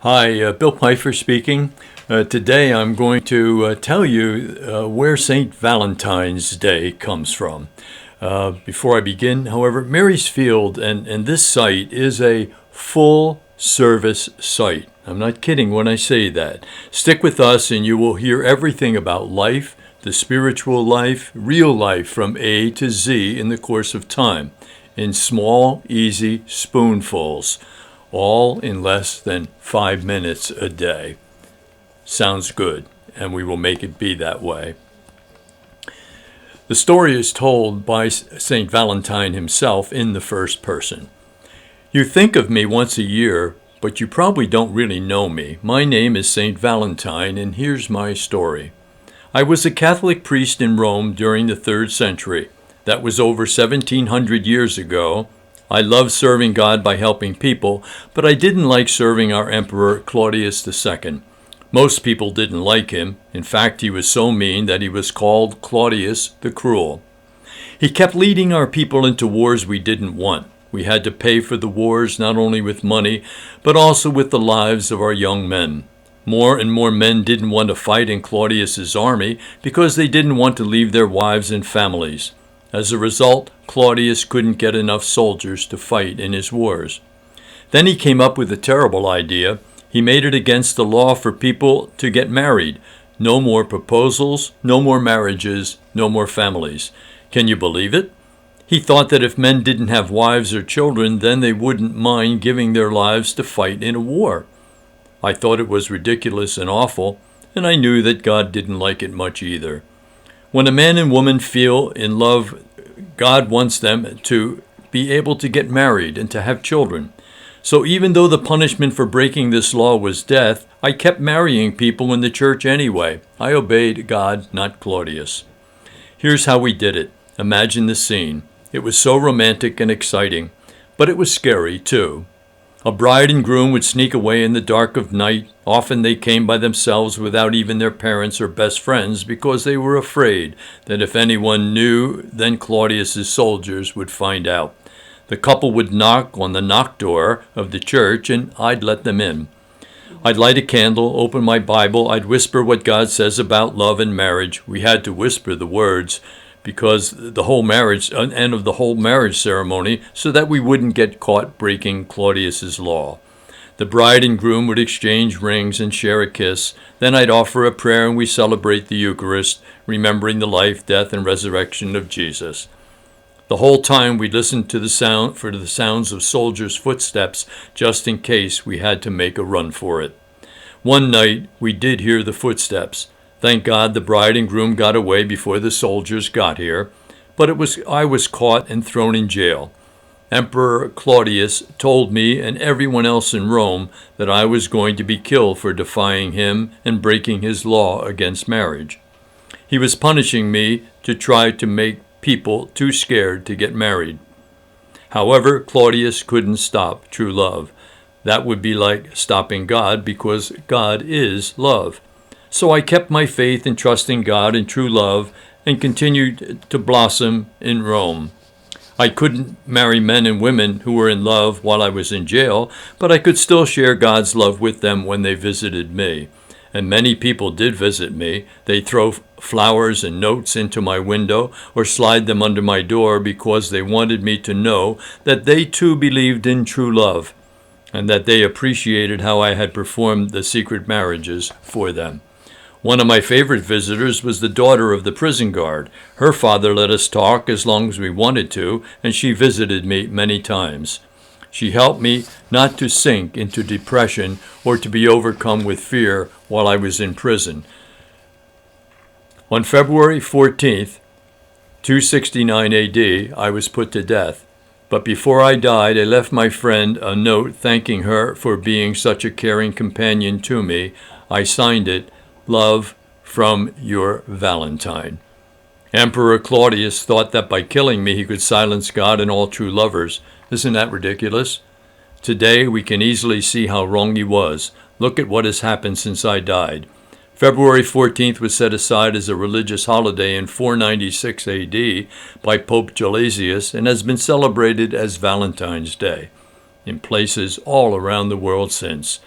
Hi, Bill Pfeiffer speaking. Today I'm going to tell you where Saint Valentine's Day comes from. Before I begin, however, Mary's Field and this site is a full service site. I'm not kidding when I say that. Stick with us and you will hear everything about life, the spiritual life, real life from A to Z in the course of time, in small, easy spoonfuls, all in less than 5 minutes a day. Sounds good, and we will make it be that way. The story is told by Saint Valentine himself in the first person. You think of me once a year, but you probably don't really know me. My name is Saint Valentine, and here's my story. I was a Catholic priest in Rome during the 3rd century. That was over 1700 years ago. I loved serving God by helping people, but I didn't like serving our Emperor Claudius II. Most people didn't like him. In fact, he was so mean that he was called Claudius the Cruel. He kept leading our people into wars we didn't want. We had to pay for the wars not only with money, but also with the lives of our young men. More and more men didn't want to fight in Claudius's army because they didn't want to leave their wives and families. As a result, Claudius couldn't get enough soldiers to fight in his wars. Then he came up with a terrible idea. He made it against the law for people to get married. No more proposals, no more marriages, no more families. Can you believe it? He thought that if men didn't have wives or children, then they wouldn't mind giving their lives to fight in a war. I thought it was ridiculous and awful, and I knew that God didn't like it much either. When a man and woman feel in love, God wants them to be able to get married and to have children. So even though the punishment for breaking this law was death, I kept marrying people in the church anyway. I obeyed God, not Claudius. Here's how we did it. Imagine the scene. It was so romantic and exciting, but it was scary too. A bride and groom would sneak away in the dark of night. Often they came by themselves without even their parents or best friends because they were afraid that if anyone knew, then Claudius's soldiers would find out. The couple would knock on the knock door of the church and I'd let them in. I'd light a candle, open my Bible, I'd whisper what God says about love and marriage. We had to whisper the words because the whole marriage, end of the whole marriage ceremony, so that we wouldn't get caught breaking Claudius's law. The bride and groom would exchange rings and share a kiss. Then I'd offer a prayer and we celebrate the Eucharist, remembering the life, death, and resurrection of Jesus. The whole time we listened to the sounds of soldiers' footsteps, just in case we had to make a run for it. One night we did hear the footsteps. Thank God the bride and groom got away before the soldiers got here, but I was caught and thrown in jail. Emperor Claudius told me and everyone else in Rome that I was going to be killed for defying him and breaking his law against marriage. He was punishing me to try to make people too scared to get married. However, Claudius couldn't stop true love. That would be like stopping God because God is love. So I kept my faith in trusting God and true love and continued to blossom in Rome. I couldn't marry men and women who were in love while I was in jail, but I could still share God's love with them when they visited me. And many people did visit me. They'd throw flowers and notes into my window or slide them under my door because they wanted me to know that they too believed in true love and that they appreciated how I had performed the secret marriages for them. One of my favorite visitors was the daughter of the prison guard. Her father let us talk as long as we wanted to, and she visited me many times. She helped me not to sink into depression or to be overcome with fear while I was in prison. On February 14th, 269 AD, I was put to death. But before I died, I left my friend a note thanking her for being such a caring companion to me. I signed it, Love from your Valentine. Emperor Claudius thought that by killing me he could silence God and all true lovers. Isn't that ridiculous? Today we can easily see how wrong he was. Look at what has happened since I died. February 14th was set aside as a religious holiday in 496 AD by Pope Gelasius and has been celebrated as Valentine's Day in places all around the world since.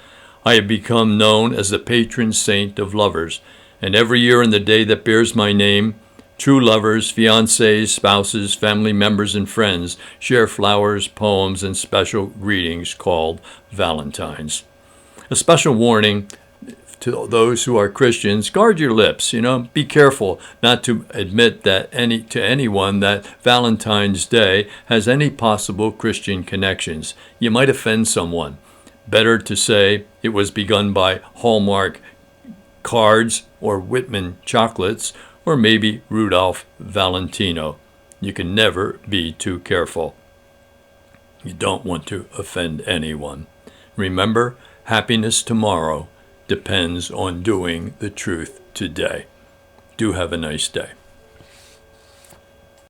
I have become known as the patron saint of lovers, and every year on the day that bears my name, true lovers, fiancés, spouses, family members, and friends share flowers, poems, and special greetings called Valentines. A special warning to those who are Christians: guard your lips. Be careful not to admit to anyone that Valentine's Day has any possible Christian connections. You might offend someone. Better to say it was begun by Hallmark cards or Whitman chocolates, or maybe Rudolph Valentino. You can never be too careful. You don't want to offend anyone. Remember, happiness tomorrow depends on doing the truth today. Do have a nice day.